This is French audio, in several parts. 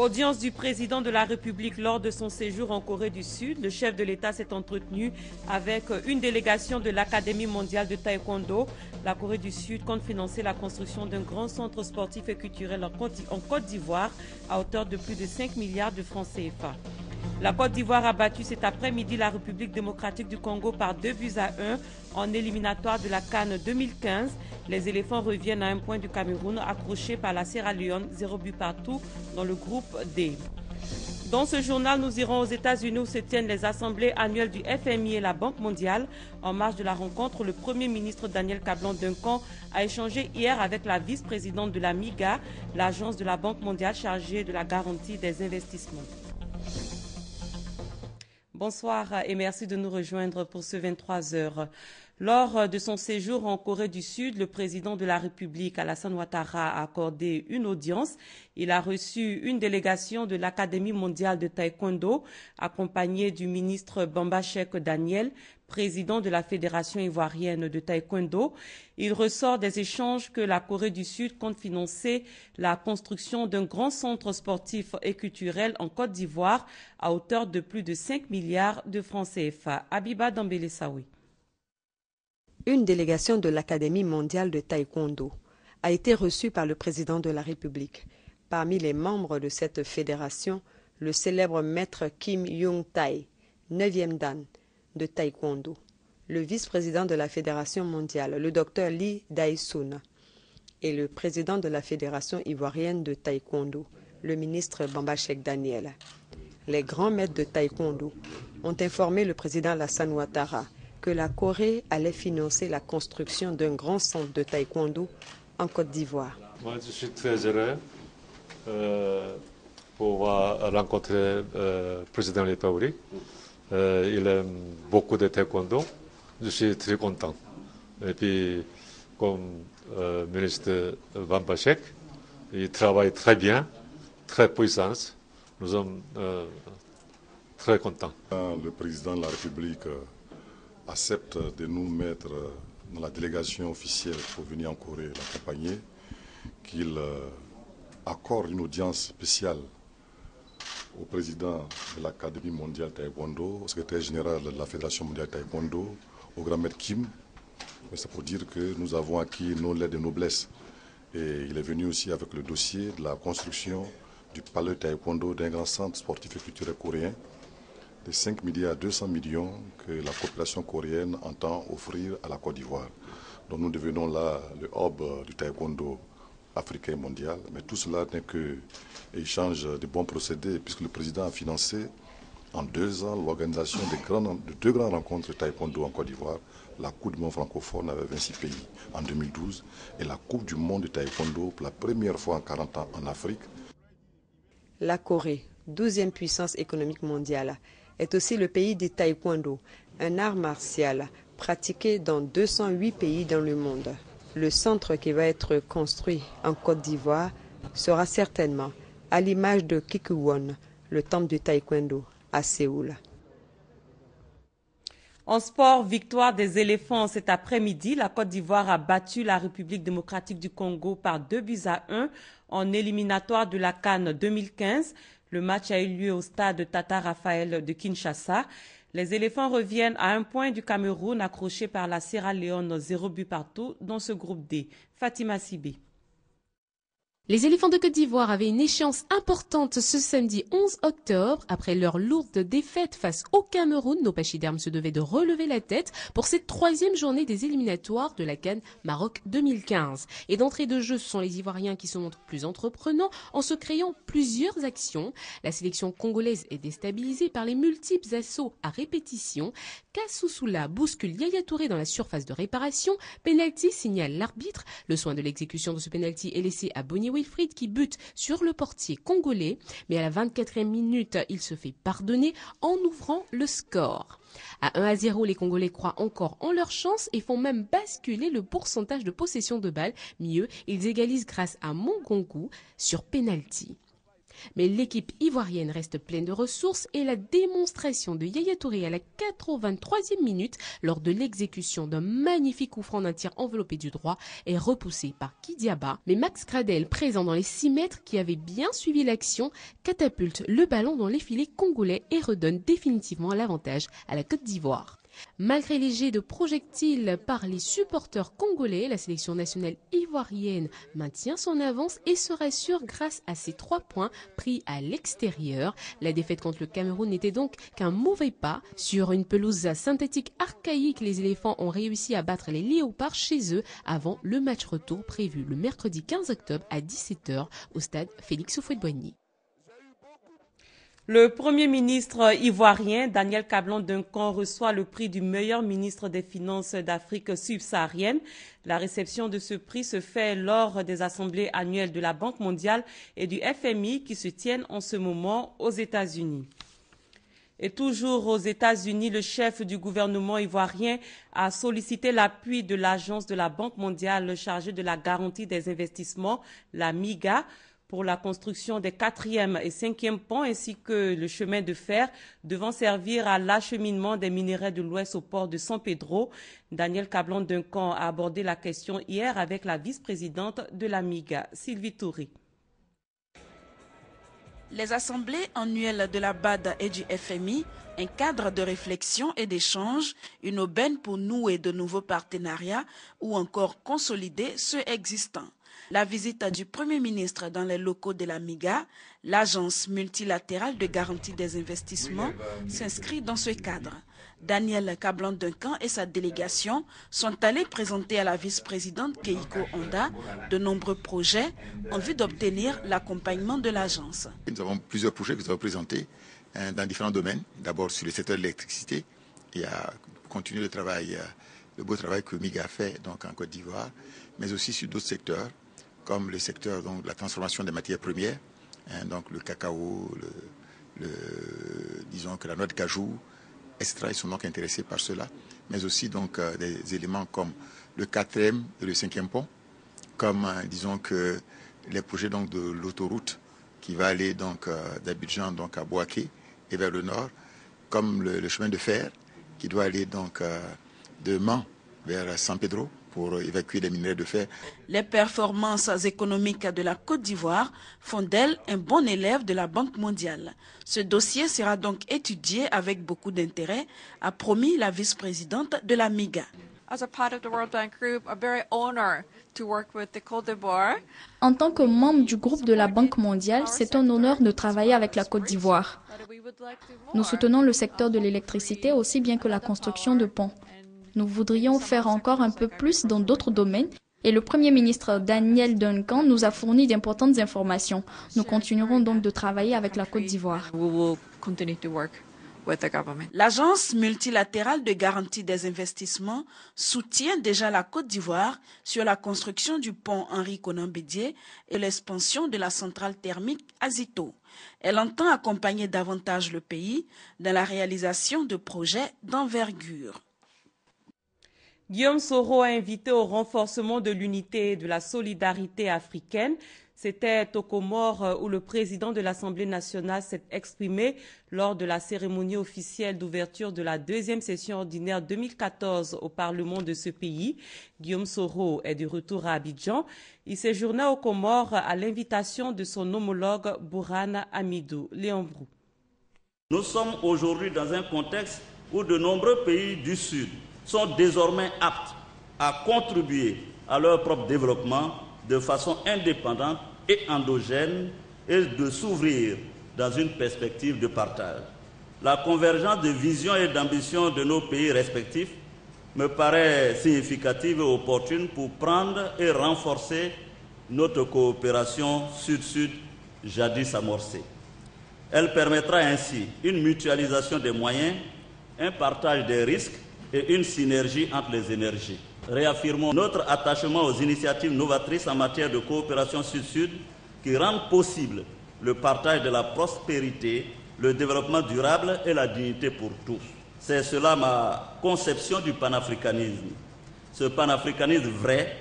Audience du président de la République lors de son séjour en Corée du Sud. Le chef de l'État s'est entretenu avec une délégation de l'Académie mondiale de taekwondo. La Corée du Sud compte financer la construction d'un grand centre sportif et culturel en Côte d'Ivoire à hauteur de plus de 5 milliards de francs CFA. La Côte d'Ivoire a battu cet après-midi la République démocratique du Congo par 2-1 en éliminatoire de la CAN 2015. Les éléphants reviennent à un point du Cameroun, accrochés par la Sierra Leone, 0 but partout dans le groupe D. Dans ce journal, nous irons aux États-Unis où se tiennent les assemblées annuelles du FMI et la Banque mondiale. En marge de la rencontre, le Premier ministre Daniel Kablan-Duncan a échangé hier avec la vice-présidente de la MIGA, l'agence de la Banque mondiale chargée de la garantie des investissements. Bonsoir et merci de nous rejoindre pour ce 23h. Lors de son séjour en Corée du Sud, le président de la République, Alassane Ouattara, a accordé une audience. Il a reçu une délégation de l'Académie mondiale de taekwondo, accompagnée du ministre Bamba-Chek Daniel, président de la Fédération ivoirienne de taekwondo. Il ressort des échanges que la Corée du Sud compte financer la construction d'un grand centre sportif et culturel en Côte d'Ivoire à hauteur de plus de 5 milliards de francs CFA. Abiba Dambélé-Saoui. Une délégation de l'Académie mondiale de taekwondo a été reçue par le président de la République. Parmi les membres de cette fédération, le célèbre maître Kim Young-tae, 9e dan de taekwondo, le vice-président de la Fédération mondiale, le docteur Lee Dae-soon, et le président de la Fédération ivoirienne de taekwondo, le ministre Bamba-Chek Daniel. Les grands maîtres de taekwondo ont informé le président Alassane Ouattara que la Corée allait financer la construction d'un grand centre de taekwondo en Côte d'Ivoire. Moi, je suis très heureux pour rencontrer le président de l'État. Il aime beaucoup de taekwondo. Je suis très content. Et puis, comme ministre Bamba-Chek, il travaille très bien, très puissant. Nous sommes très contents. Le président de la République accepte de nous mettre dans la délégation officielle pour venir en Corée l'accompagner, qu'il accorde une audience spéciale au président de l'Académie mondiale taekwondo, au secrétaire général de la Fédération mondiale taekwondo, au grand maître Kim. C'est pour dire que nous avons acquis nos lettres de noblesse. Et il est venu aussi avec le dossier de la construction du palais taekwondo d'un grand centre sportif et culturel coréen de 5 milliards à 200 millions que la population coréenne entend offrir à la Côte d'Ivoire. Donc nous devenons là le hub du taekwondo africain et mondial. Mais tout cela n'est que échange de bons procédés, puisque le président a financé en 2 ans l'organisation de 2 grandes rencontres de taekwondo en Côte d'Ivoire. La Coupe du monde francophone avec 26 pays en 2012 et la Coupe du monde de taekwondo pour la première fois en 40 ans en Afrique. La Corée, 12e puissance économique mondiale, est aussi le pays du taekwondo, un art martial pratiqué dans 208 pays dans le monde. Le centre qui va être construit en Côte d'Ivoire sera certainement à l'image de Kikuwon, le temple du taekwondo à Séoul. En sport, victoire des éléphants cet après-midi. La Côte d'Ivoire a battu la République démocratique du Congo par 2-1 en éliminatoire de la CAN 2015. Le match a eu lieu au stade Tata Raphaël de Kinshasa. Les éléphants reviennent à un point du Cameroun, accrochés par la Sierra Leone, 0 but partout dans ce groupe D. Fatima Sibé. Les éléphants de Côte d'Ivoire avaient une échéance importante ce samedi 11 octobre. Après leur lourde défaite face au Cameroun, nos pachydermes se devaient de relever la tête pour cette 3e journée des éliminatoires de la CAN Maroc 2015. Et d'entrée de jeu, ce sont les Ivoiriens qui se montrent plus entreprenants en se créant plusieurs actions. La sélection congolaise est déstabilisée par les multiples assauts à répétition. Kassoussoula bouscule Yaya Touré dans la surface de réparation. Penalty signale l'arbitre. Le soin de l'exécution de ce penalty est laissé à Bonnier Wilfried qui bute sur le portier congolais. Mais à la 24e minute, il se fait pardonner en ouvrant le score. À 1-0, les Congolais croient encore en leur chance et font même basculer le pourcentage de possession de balles. Mieux, ils égalisent grâce à Mongongu sur penalty. Mais l'équipe ivoirienne reste pleine de ressources et la démonstration de Yaya Touré à la 83e minute lors de l'exécution d'un magnifique coup franc d'un tir enveloppé du droit est repoussée par Kidiaba. Mais Max Gradel, présent dans les 6 mètres qui avait bien suivi l'action, catapulte le ballon dans les filets congolais et redonne définitivement l'avantage à la Côte d'Ivoire. Malgré les jets de projectiles par les supporters congolais, la sélection nationale ivoirienne maintient son avance et se rassure grâce à ses 3 points pris à l'extérieur. La défaite contre le Cameroun n'était donc qu'un mauvais pas. Sur une pelouse synthétique archaïque, les éléphants ont réussi à battre les léopards chez eux avant le match retour prévu le mercredi 15 octobre à 17h au stade Félix Houphouët-Boigny. Le Premier ministre ivoirien, Daniel Kablan-Duncan, reçoit le prix du meilleur ministre des Finances d'Afrique subsaharienne. La réception de ce prix se fait lors des assemblées annuelles de la Banque mondiale et du FMI qui se tiennent en ce moment aux États-Unis. Et toujours aux États-Unis, le chef du gouvernement ivoirien a sollicité l'appui de l'agence de la Banque mondiale chargée de la garantie des investissements, la MIGA, pour la construction des 4e et 5e ponts ainsi que le chemin de fer devant servir à l'acheminement des minerais de l'Ouest au port de San Pedro. Daniel Kablan-Duncan a abordé la question hier avec la vice-présidente de la MIGA, Sylvie Touré. Les assemblées annuelles de la BAD et du FMI, un cadre de réflexion et d'échange, une aubaine pour nouer de nouveaux partenariats ou encore consolider ceux existants. La visite du Premier ministre dans les locaux de la MIGA, l'agence multilatérale de garantie des investissements, s'inscrit dans ce cadre. Daniel Kablan-Duncan et sa délégation sont allés présenter à la vice-présidente Keiko Honda de nombreux projets en vue d'obtenir l'accompagnement de l'agence. Nous avons plusieurs projets que nous avons présentés dans différents domaines. D'abord sur le secteur de l'électricité, et à continuer le beau travail que MIGA a fait donc, en Côte d'Ivoire, mais aussi sur d'autres secteurs, comme le secteur donc, de la transformation des matières premières, donc le cacao, disons que la noix de cajou, etc. Ils sont donc intéressés par cela, mais aussi donc des éléments comme le 4e et le 5e pont, comme disons que les projets donc de l'autoroute qui va aller donc d'Abidjan donc à Bouaké et vers le nord, comme le chemin de fer qui doit aller donc de Mans vers San Pedro pour évacuer les minerais de fer. Les performances économiques de la Côte d'Ivoire font d'elle un bon élève de la Banque mondiale. Ce dossier sera donc étudié avec beaucoup d'intérêt, a promis la vice-présidente de la MIGA. En tant que membre du groupe de la Banque mondiale, c'est un honneur de travailler avec la Côte d'Ivoire. Nous soutenons le secteur de l'électricité aussi bien que la construction de ponts. Nous voudrions faire encore un peu plus dans d'autres domaines et le Premier ministre Daniel Duncan nous a fourni d'importantes informations. Nous continuerons donc de travailler avec la Côte d'Ivoire. L'agence multilatérale de garantie des investissements soutient déjà la Côte d'Ivoire sur la construction du pont Henri Konan Bédié et l'expansion de la centrale thermique Azito. Elle entend accompagner davantage le pays dans la réalisation de projets d'envergure. Guillaume Soro a invité au renforcement de l'unité et de la solidarité africaine. C'était aux Comores où le président de l'Assemblée nationale s'est exprimé lors de la cérémonie officielle d'ouverture de la 2e session ordinaire 2014 au Parlement de ce pays. Guillaume Soro est de retour à Abidjan. Il séjournait aux Comores à l'invitation de son homologue Bourhane Hamidou. Léon Brou. Nous sommes aujourd'hui dans un contexte où de nombreux pays du Sud sont désormais aptes à contribuer à leur propre développement de façon indépendante et endogène et de s'ouvrir dans une perspective de partage. La convergence de visions et d'ambitions de nos pays respectifs me paraît significative et opportune pour prendre et renforcer notre coopération Sud-Sud jadis amorcée. Elle permettra ainsi une mutualisation des moyens, un partage des risques et une synergie entre les énergies. Réaffirmons notre attachement aux initiatives novatrices en matière de coopération Sud-Sud qui rendent possible le partage de la prospérité, le développement durable et la dignité pour tous. C'est cela ma conception du panafricanisme. Ce panafricanisme vrai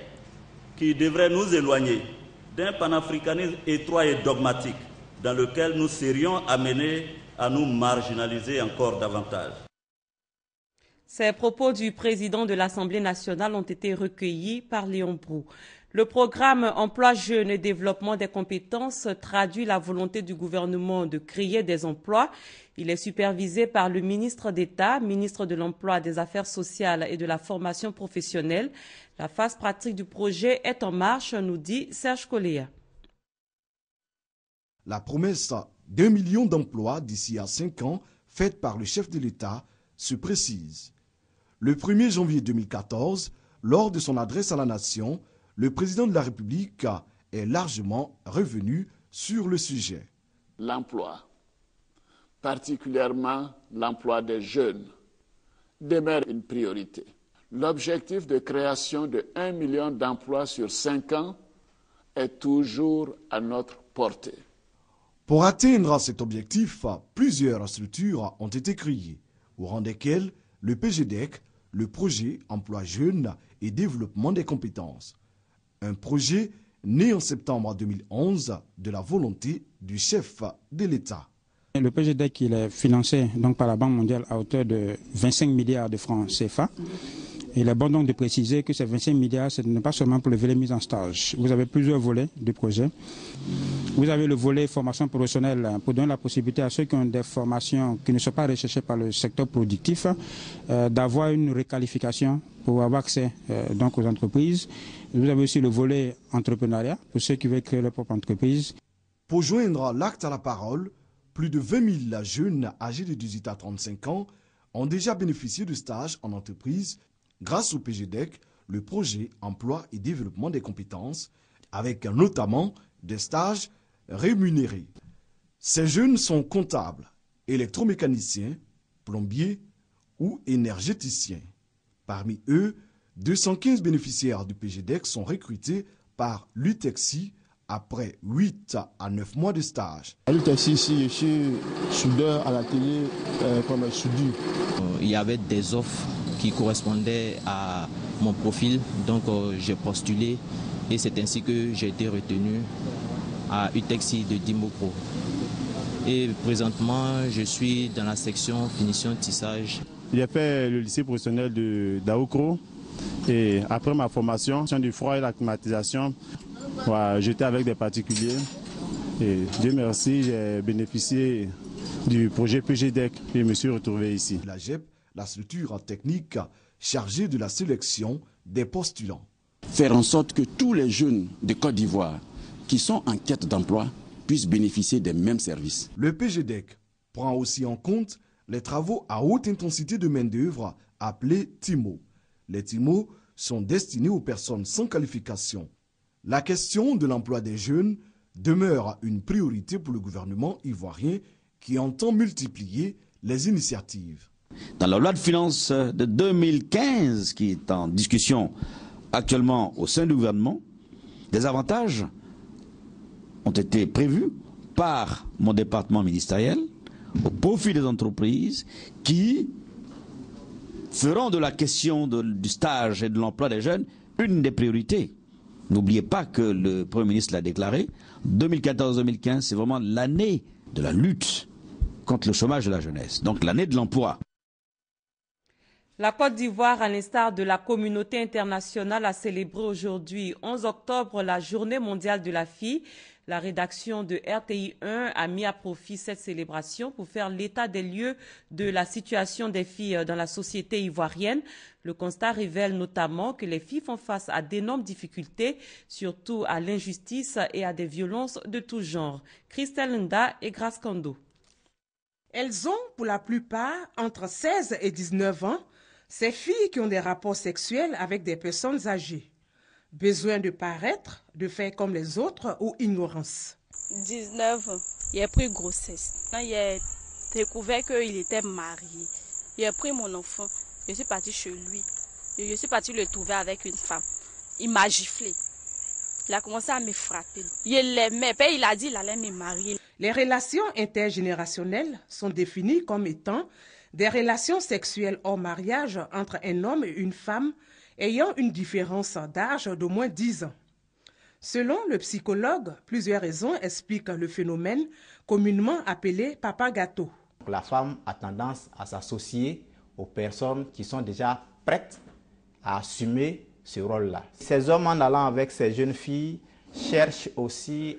qui devrait nous éloigner d'un panafricanisme étroit et dogmatique dans lequel nous serions amenés à nous marginaliser encore davantage. Ces propos du président de l'Assemblée nationale ont été recueillis par Léon Brou. Le programme Emploi Jeunes et Développement des compétences traduit la volonté du gouvernement de créer des emplois. Il est supervisé par le ministre d'État, ministre de l'Emploi, des Affaires sociales et de la formation professionnelle. La phase pratique du projet est en marche, nous dit Serge Coléa. La promesse d'1 million d'emplois d'ici à 5 ans, faite par le chef de l'État, se précise. Le 1er janvier 2014, lors de son adresse à la nation, le président de la République est largement revenu sur le sujet. L'emploi, particulièrement l'emploi des jeunes, demeure une priorité. L'objectif de création de 1 million d'emplois sur 5 ans est toujours à notre portée. Pour atteindre cet objectif, plusieurs structures ont été créées, au rang desquelles le PGDEC, le projet Emploi Jeunes et Développement des compétences. Un projet né en septembre 2011 de la volonté du chef de l'État. Le PGDEC il est financé donc par la Banque mondiale à hauteur de 25 milliards de francs CFA. Il est bon donc de préciser que ces 25 milliards, ce n'est pas seulement pour le volet mise en stage. Vous avez plusieurs volets du projet. Vous avez le volet formation professionnelle pour donner la possibilité à ceux qui ont des formations qui ne sont pas recherchées par le secteur productif d'avoir une requalification pour avoir accès donc aux entreprises. Vous avez aussi le volet entrepreneuriat pour ceux qui veulent créer leur propre entreprise. Pour joindre l'acte à la parole, plus de 20 000 jeunes âgés de 18 à 35 ans ont déjà bénéficié de stages en entreprise grâce au PGDEC, le projet Emploi et Développement des compétences, avec notamment des stages rémunérés. Ces jeunes sont comptables, électromécaniciens, plombiers ou énergéticiens. Parmi eux, 215 bénéficiaires du PGDEC sont recrutés par l'UTEXI après 8 à 9 mois de stage. À l'UTEXI, ici, je suis soudeur à l'atelier comme soudure. Il y avait des offres qui correspondaient à mon profil, donc j'ai postulé et c'est ainsi que j'ai été retenu à UTEXI de Dimopro. Et présentement, je suis dans la section finition tissage. J'ai fait le lycée professionnel de d'Aoukro et après ma formation du froid et la climatisation, j'étais avec des particuliers et Dieu merci, j'ai bénéficié du projet PGDEC et je me suis retrouvé ici. La GEP, la structure technique chargée de la sélection des postulants. Faire en sorte que tous les jeunes de Côte d'Ivoire qui sont en quête d'emploi puissent bénéficier des mêmes services. Le PGDEC prend aussi en compte les travaux à haute intensité de main-d'œuvre appelés TIMO. Les TIMO sont destinés aux personnes sans qualification. La question de l'emploi des jeunes demeure une priorité pour le gouvernement ivoirien qui entend multiplier les initiatives. Dans la loi de finances de 2015 qui est en discussion actuellement au sein du gouvernement, des avantages ont été prévus par mon département ministériel au profit des entreprises qui feront de la question du stage et de l'emploi des jeunes une des priorités. N'oubliez pas que le Premier ministre l'a déclaré, 2014-2015, c'est vraiment l'année de la lutte contre le chômage de la jeunesse, donc l'année de l'emploi. La Côte d'Ivoire, à l'instar de la communauté internationale, a célébré aujourd'hui, 11 octobre, la Journée mondiale de la fille. La rédaction de RTI 1 a mis à profit cette célébration pour faire l'état des lieux de la situation des filles dans la société ivoirienne. Le constat révèle notamment que les filles font face à d'énormes difficultés, surtout à l'injustice et à des violences de tout genre. Christelle Nda et Grace Kando. Elles ont, pour la plupart, entre 16 et 19 ans, ces filles qui ont des rapports sexuels avec des personnes âgées. Besoin de paraître, de faire comme les autres ou ignorance. 19 ans, il a pris grossesse. Quand il a découvert qu'il était marié, il a pris mon enfant. Je suis partie chez lui. Je suis partie le trouver avec une femme. Il m'a giflé. Il a commencé à me frapper. Il l'aimait. Puis il a dit qu'il allait me marier. Les relations intergénérationnelles sont définies comme étant des relations sexuelles hors mariage entre un homme et une femme ayant une différence d'âge d'au moins 10 ans. Selon le psychologue, plusieurs raisons expliquent le phénomène communément appelé papa gâteau. La femme a tendance à s'associer aux personnes qui sont déjà prêtes à assumer ce rôle-là. Ces hommes, en allant avec ces jeunes filles, cherchent aussi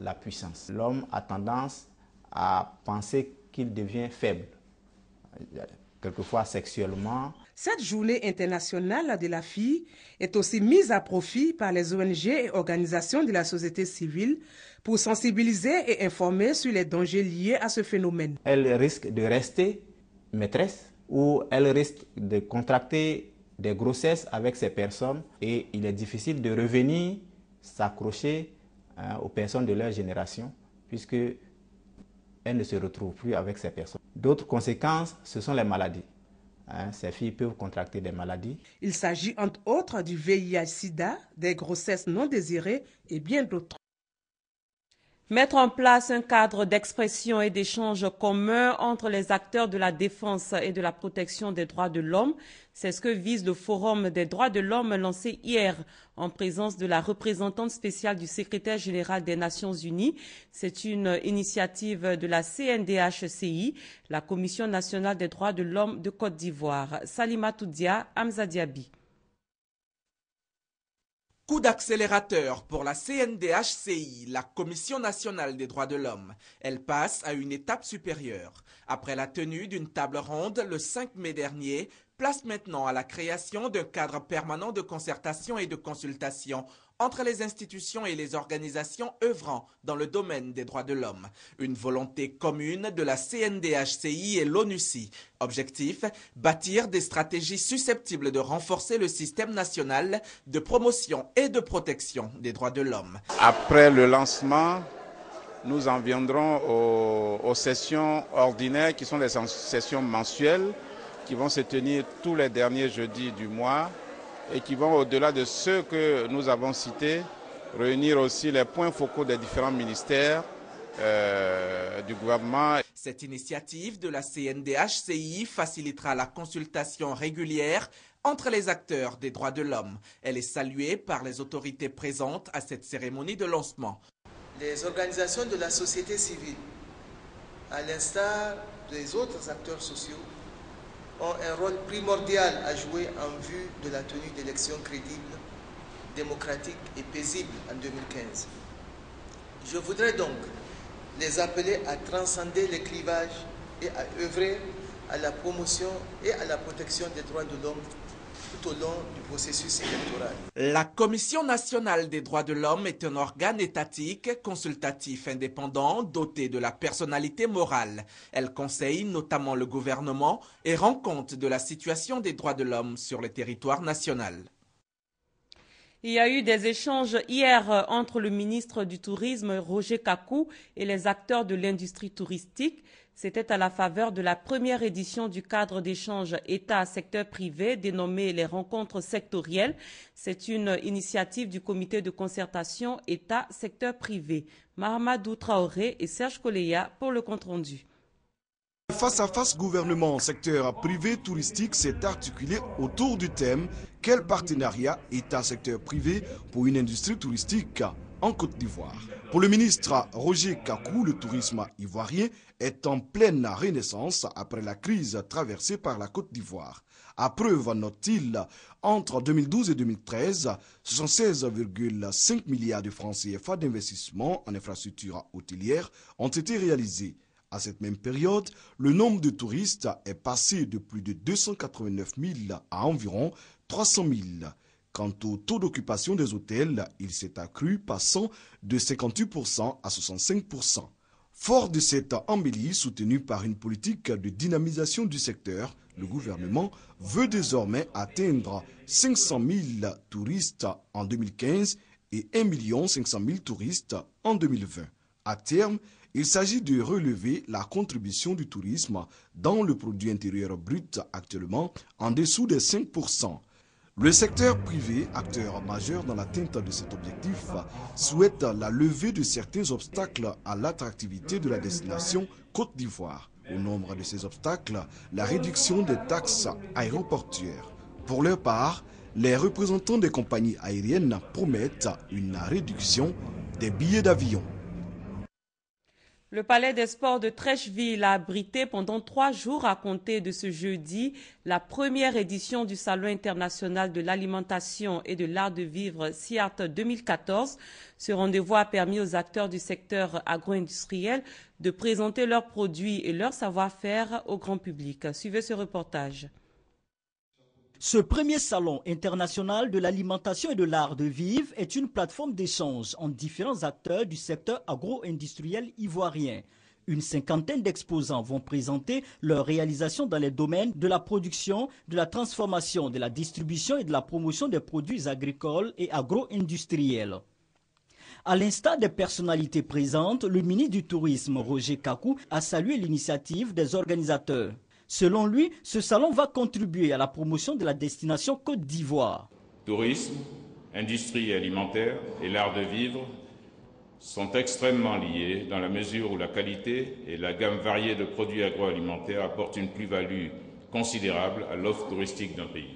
la puissance. L'homme a tendance à penser qu'il devient faible, quelquefois sexuellement. Cette journée internationale de la fille est aussi mise à profit par les ONG et organisations de la société civile pour sensibiliser et informer sur les dangers liés à ce phénomène. Elle risque de rester maîtresse ou elle risque de contracter des grossesses avec ces personnes et il est difficile de revenir s'accrocher aux personnes de leur génération puisque elles ne se retrouvent plus avec ces personnes. D'autres conséquences, ce sont les maladies. Ces filles peuvent contracter des maladies. Il s'agit entre autres du VIH-Sida, des grossesses non désirées et bien d'autres. Mettre en place un cadre d'expression et d'échange commun entre les acteurs de la défense et de la protection des droits de l'homme, c'est ce que vise le Forum des droits de l'homme lancé hier en présence de la représentante spéciale du secrétaire général des Nations Unies. C'est une initiative de la CNDH-CI, la Commission nationale des droits de l'homme de Côte d'Ivoire. Salima Toudia, Hamza Diaby. Coup d'accélérateur pour la CNDH-CI, la Commission nationale des droits de l'homme. Elle passe à une étape supérieure. Après la tenue d'une table ronde le 5 mai dernier, place maintenant à la création d'un cadre permanent de concertation et de consultation entre les institutions et les organisations œuvrant dans le domaine des droits de l'homme. Une volonté commune de la CNDH-CI et l'ONUCI. Objectif, bâtir des stratégies susceptibles de renforcer le système national de promotion et de protection des droits de l'homme. Après le lancement, nous en viendrons aux sessions ordinaires qui sont des sessions mensuelles qui vont se tenir tous les derniers jeudis du mois et qui vont au-delà de ceux que nous avons cités, réunir aussi les points focaux des différents ministères du gouvernement. Cette initiative de la CNDH-CI facilitera la consultation régulière entre les acteurs des droits de l'homme. Elle est saluée par les autorités présentes à cette cérémonie de lancement. Les organisations de la société civile, à l'instar des autres acteurs sociaux, ont un rôle primordial à jouer en vue de la tenue d'élections crédibles, démocratiques et paisibles en 2015. Je voudrais donc les appeler à transcender les clivages et à œuvrer à la promotion et à la protection des droits de l'homme tout au long du processus électoral. La Commission nationale des droits de l'homme est un organe étatique, consultatif indépendant, doté de la personnalité morale. Elle conseille notamment le gouvernement et rend compte de la situation des droits de l'homme sur le territoire national. Il y a eu des échanges hier entre le ministre du Tourisme, Roger Kakou, et les acteurs de l'industrie touristique. C'était à la faveur de la première édition du cadre d'échange État-secteur privé dénommé les rencontres sectorielles. C'est une initiative du comité de concertation État-secteur privé. Mahamadou Traoré et Serge Koleya pour le compte-rendu. Face à face gouvernement secteur privé touristique s'est articulé autour du thème « Quel partenariat État-secteur privé pour une industrie touristique ?» en Côte d'Ivoire. Pour le ministre Roger Kakou, le tourisme ivoirien est en pleine renaissance après la crise traversée par la Côte d'Ivoire. À preuve, note-t-il, entre 2012 et 2013, 76,5 milliards de francs CFA d'investissement en infrastructures hôtelières ont été réalisés. À cette même période, le nombre de touristes est passé de plus de 289 000 à environ 300 000. Quant au taux d'occupation des hôtels, il s'est accru, passant de 58% à 65%. Fort de cette embellie soutenue par une politique de dynamisation du secteur, le gouvernement veut désormais atteindre 500 000 touristes en 2015 et 1 500 000 touristes en 2020. À terme, il s'agit de relever la contribution du tourisme dans le produit intérieur brut actuellement en dessous des 5%. Le secteur privé, acteur majeur dans l'atteinte de cet objectif, souhaite la levée de certains obstacles à l'attractivité de la destination Côte d'Ivoire. Au nombre de ces obstacles, la réduction des taxes aéroportuaires. Pour leur part, les représentants des compagnies aériennes promettent une réduction des billets d'avion. Le Palais des Sports de Trècheville a abrité pendant 3 jours à compter de ce jeudi la première édition du Salon international de l'alimentation et de l'art de vivre SIART 2014. Ce rendez-vous a permis aux acteurs du secteur agro-industriel de présenter leurs produits et leur savoir-faire au grand public. Suivez ce reportage. Ce premier salon international de l'alimentation et de l'art de vivre est une plateforme d'échange entre différents acteurs du secteur agro-industriel ivoirien. Une cinquantaine d'exposants vont présenter leurs réalisations dans les domaines de la production, de la transformation, de la distribution et de la promotion des produits agricoles et agro-industriels. À l'instar des personnalités présentes, le ministre du Tourisme, Roger Kakou, a salué l'initiative des organisateurs. Selon lui, ce salon va contribuer à la promotion de la destination Côte d'Ivoire. Tourisme, industrie alimentaire et l'art de vivre sont extrêmement liés dans la mesure où la qualité et la gamme variée de produits agroalimentaires apportent une plus-value considérable à l'offre touristique d'un pays.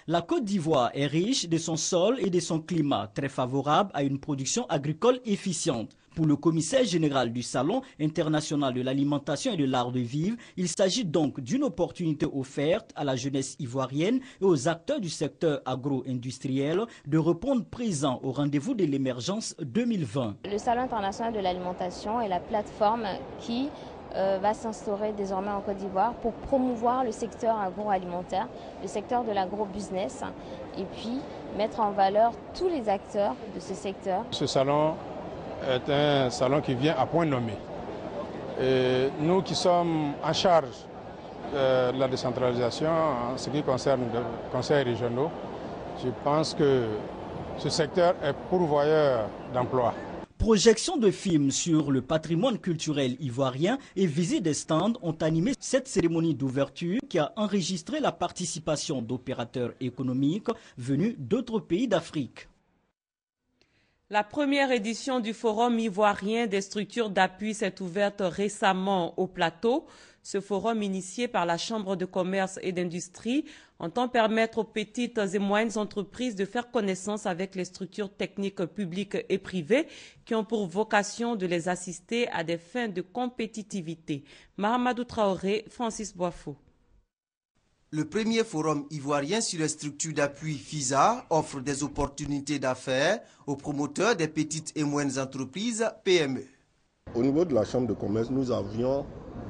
La Côte d'Ivoire est riche de son sol et de son climat, très favorable à une production agricole efficiente. Pour le commissaire général du Salon international de l'alimentation et de l'art de vivre, il s'agit donc d'une opportunité offerte à la jeunesse ivoirienne et aux acteurs du secteur agro-industriel de répondre présent au rendez-vous de l'émergence 2020. Le Salon international de l'alimentation est la plateforme qui va s'instaurer désormais en Côte d'Ivoire pour promouvoir le secteur agroalimentaire, le secteur de l'agro-business et puis mettre en valeur tous les acteurs de ce secteur. Ce salon est un salon qui vient à point nommé. Et nous qui sommes en charge de la décentralisation en ce qui concerne les conseils régionaux, je pense que ce secteur est pourvoyeur d'emplois. Projection de films sur le patrimoine culturel ivoirien et visite des stands ont animé cette cérémonie d'ouverture qui a enregistré la participation d'opérateurs économiques venus d'autres pays d'Afrique. La première édition du Forum ivoirien des structures d'appui s'est ouverte récemment au plateau. Ce forum initié par la Chambre de commerce et d'industrie entend permettre aux petites et moyennes entreprises de faire connaissance avec les structures techniques publiques et privées qui ont pour vocation de les assister à des fins de compétitivité. Mahamadou Traoré, Francis Boifo. Le premier forum ivoirien sur les structures d'appui FISA offre des opportunités d'affaires aux promoteurs des petites et moyennes entreprises PME. Au niveau de la Chambre de commerce, nous avions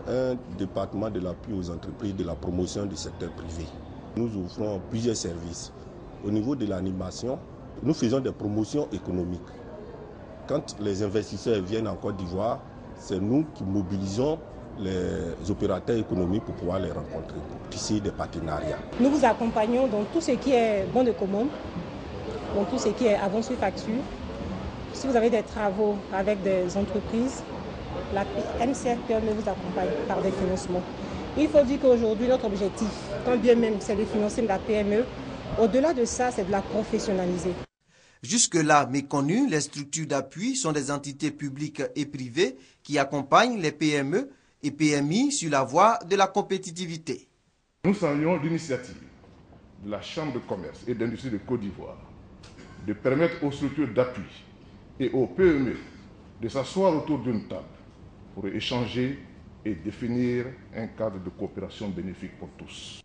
un département de l'appui aux entreprises de la promotion du secteur privé. Nous offrons plusieurs services. Au niveau de l'animation, nous faisons des promotions économiques. Quand les investisseurs viennent en Côte d'Ivoire, c'est nous qui mobilisons les opérateurs économiques pour pouvoir les rencontrer, pour tisser des partenariats. Nous vous accompagnons dans tout ce qui est bon de commande, dans tout ce qui est avance sur facture. Si vous avez des travaux avec des entreprises, la MCFPME vous accompagne par des financements. Il faut dire qu'aujourd'hui, notre objectif, quand bien même c'est de financer la PME, au-delà de ça, c'est de la professionnaliser. Jusque-là méconnues, les structures d'appui sont des entités publiques et privées qui accompagnent les PME et PMI sur la voie de la compétitivité. Nous saluons l'initiative de la Chambre de commerce et d'industrie de Côte d'Ivoire de permettre aux structures d'appui et aux PME de s'asseoir autour d'une table pour échanger et définir un cadre de coopération bénéfique pour tous.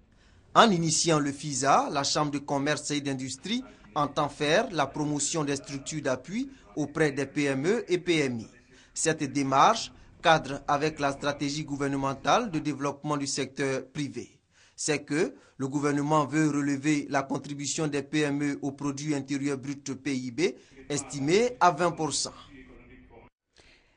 En initiant le FISA, la Chambre de commerce et d'industrie entend faire la promotion des structures d'appui auprès des PME et PMI. Cette démarche cadre avec la stratégie gouvernementale de développement du secteur privé. C'est que le gouvernement veut relever la contribution des PME au produit intérieur brut PIB, estimé à 20%.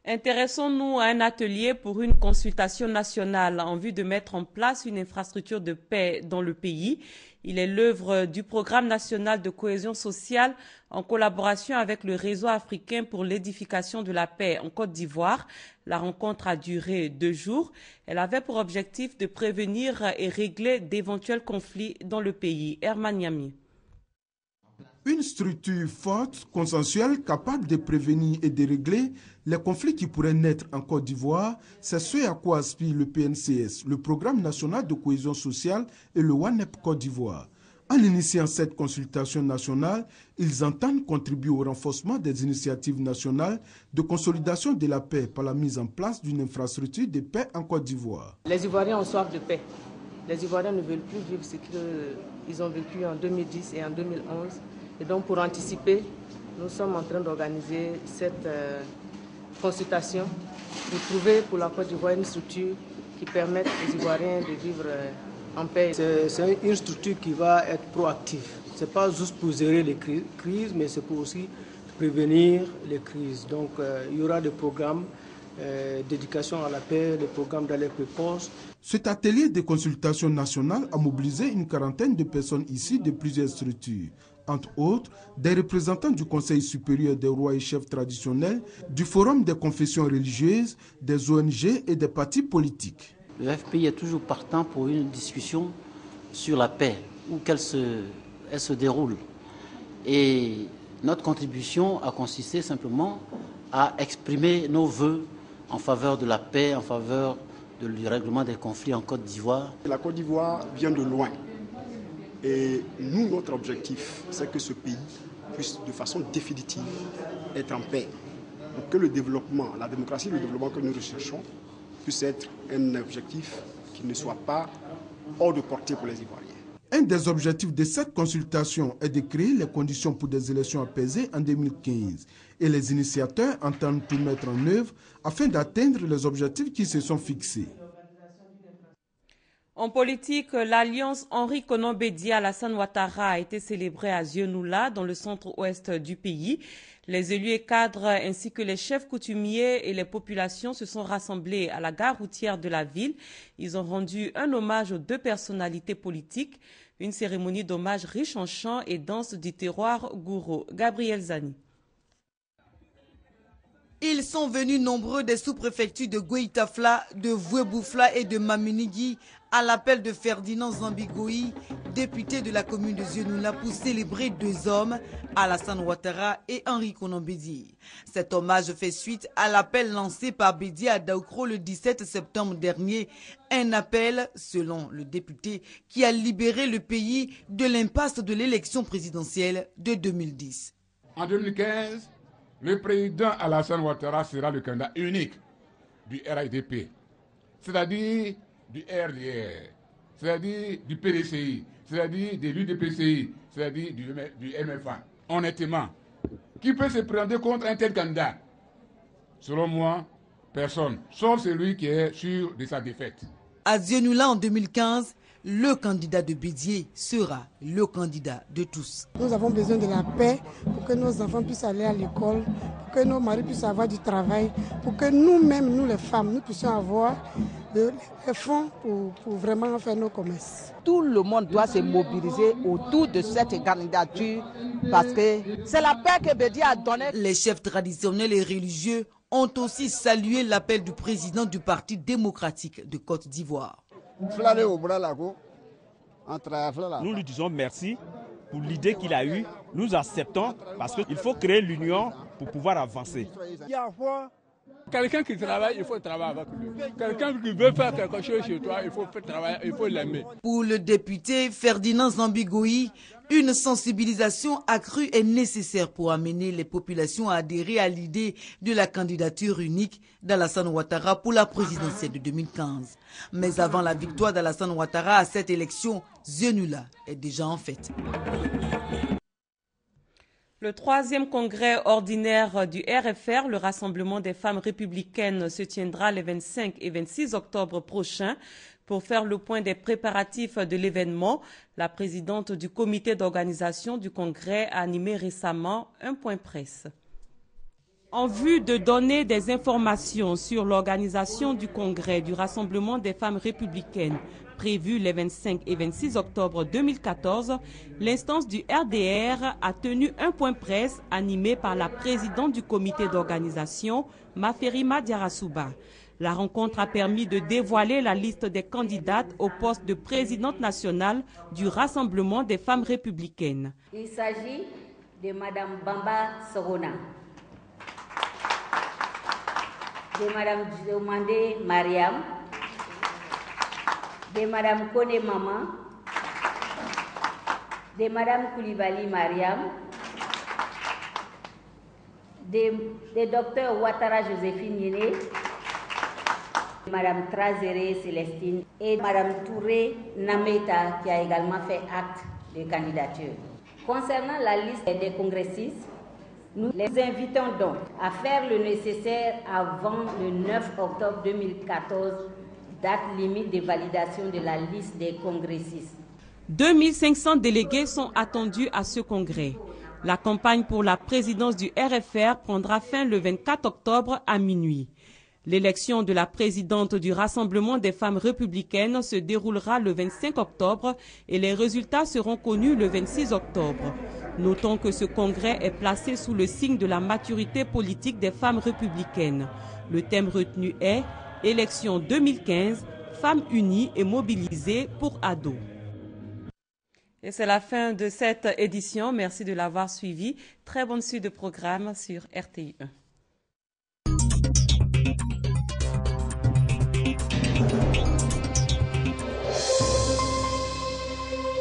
Intéressons-nous à un atelier pour une consultation nationale en vue de mettre en place une infrastructure de paix dans le pays. Il est l'œuvre du Programme national de cohésion sociale en collaboration avec le Réseau africain pour l'édification de la paix en Côte d'Ivoire. La rencontre a duré 2 jours. Elle avait pour objectif de prévenir et régler d'éventuels conflits dans le pays. Herman Yami. Une structure forte, consensuelle, capable de prévenir et de régler les conflits qui pourraient naître en Côte d'Ivoire, c'est ce à quoi aspire le PNCS, le Programme national de cohésion sociale et le WANEP Côte d'Ivoire. En initiant cette consultation nationale, ils entendent contribuer au renforcement des initiatives nationales de consolidation de la paix par la mise en place d'une infrastructure de paix en Côte d'Ivoire. Les Ivoiriens ont soif de paix. Les Ivoiriens ne veulent plus vivre ce qu'ils ont vécu en 2010 et en 2011. Et donc pour anticiper, nous sommes en train d'organiser cette consultation pour trouver pour la Côte d'Ivoire une structure qui permette aux Ivoiriens de vivre en paix. C'est une structure qui va être proactive. Ce n'est pas juste pour gérer les crises, mais c'est pour aussi prévenir les crises. Donc il y aura des programmes d'éducation à la paix, des programmes d'alerte précoce. Cet atelier de consultation nationale a mobilisé une quarantaine de personnes issues de plusieurs structures. Entre autres, des représentants du Conseil supérieur des rois et chefs traditionnels, du Forum des confessions religieuses, des ONG et des partis politiques. Le FPI est toujours partant pour une discussion sur la paix, où elle se déroule. Et notre contribution a consisté simplement à exprimer nos vœux en faveur de la paix, en faveur du règlement des conflits en Côte d'Ivoire. La Côte d'Ivoire vient de loin. Et nous, notre objectif, c'est que ce pays puisse de façon définitive être en paix. Pour que le développement, la démocratie et le développement que nous recherchons puisse être un objectif qui ne soit pas hors de portée pour les Ivoiriens. Un des objectifs de cette consultation est de créer les conditions pour des élections apaisées en 2015. Et les initiateurs entendent tout mettre en œuvre afin d'atteindre les objectifs qui se sont fixés. En politique, l'alliance Henri Konan Bédié-Alassane Ouattara a été célébrée à Zieunula, dans le centre-ouest du pays. Les élus et cadres ainsi que les chefs coutumiers et les populations se sont rassemblés à la gare routière de la ville. Ils ont rendu un hommage aux deux personnalités politiques, une cérémonie d'hommage riche en chants et danses du terroir gouro. Gabriel Zani. Ils sont venus nombreux des sous-préfectures de Goïtafla, de Voueboufla et de Maminigui à l'appel de Ferdinand Zambigoui, député de la commune de Zieunula, pour célébrer deux hommes, Alassane Ouattara et Henri Konan Bédié. Cet hommage fait suite à l'appel lancé par Bédié à Daoukro le 17 septembre dernier. Un appel, selon le député, qui a libéré le pays de l'impasse de l'élection présidentielle de 2010. En 2015, le président Alassane Ouattara sera le candidat unique du RIDP, c'est-à-dire du RDR, c'est-à-dire du PDCI, c'est-à-dire de l'UDPCI, c'est-à-dire du MFA. Honnêtement, qui peut se présenter contre un tel candidat? Selon moi, personne, sauf celui qui est sûr de sa défaite. À Zieunula en 2015, le candidat de Bédié sera le candidat de tous. Nous avons besoin de la paix pour que nos enfants puissent aller à l'école, pour que nos maris puissent avoir du travail, pour que nous-mêmes, nous les femmes, nous puissions avoir des fonds pour vraiment faire nos commerces. Tout le monde doit se mobiliser autour de cette candidature parce que c'est la paix que Bédié a donnée. Les chefs traditionnels et religieux ont aussi salué l'appel du président du Parti démocratique de Côte d'Ivoire. Nous lui disons merci pour l'idée qu'il a eue. Nous acceptons parce qu'il faut créer l'union pour pouvoir avancer. Quelqu'un qui travaille, il faut travailler avec lui. Quelqu'un qui veut faire quelque chose chez toi, il faut travailler, il faut l'aimer. Pour le député Ferdinand Zambigoui, une sensibilisation accrue est nécessaire pour amener les populations à adhérer à l'idée de la candidature unique d'Alassane Ouattara pour la présidentielle de 2015. Mais avant la victoire d'Alassane Ouattara à cette élection, Zieunula est déjà en fête. Le 3e congrès ordinaire du RFR, le Rassemblement des femmes républicaines, se tiendra les 25 et 26 octobre prochains. Pour faire le point des préparatifs de l'événement, la présidente du comité d'organisation du congrès a animé récemment un point presse. En vue de donner des informations sur l'organisation du congrès du Rassemblement des femmes républicaines prévu les 25 et 26 octobre 2014, l'instance du RDR a tenu un point presse animé par la présidente du comité d'organisation, Maferima Diarasouba. La rencontre a permis de dévoiler la liste des candidates au poste de présidente nationale du Rassemblement des femmes républicaines. Il s'agit de Mme Bamba Sorona, de Mme Diomandé Mariam, de Mme Kone Mama, de Madame Koulibaly Mariam, de Dr Ouattara Joséphine Yéné, Madame Trazéré Célestine et Madame Touré Nameta qui a également fait acte de candidature. Concernant la liste des congressistes, nous les invitons donc à faire le nécessaire avant le 9 octobre 2014, date limite de validation de la liste des congressistes. 2500 délégués sont attendus à ce congrès. La campagne pour la présidence du RFR prendra fin le 24 octobre à minuit. L'élection de la présidente du Rassemblement des femmes républicaines se déroulera le 25 octobre et les résultats seront connus le 26 octobre. Notons que ce congrès est placé sous le signe de la maturité politique des femmes républicaines. Le thème retenu est « Élection 2015, femmes unies et mobilisées pour ados ». Et c'est la fin de cette édition. Merci de l'avoir suivi. Très bonne suite de programme sur RTI1.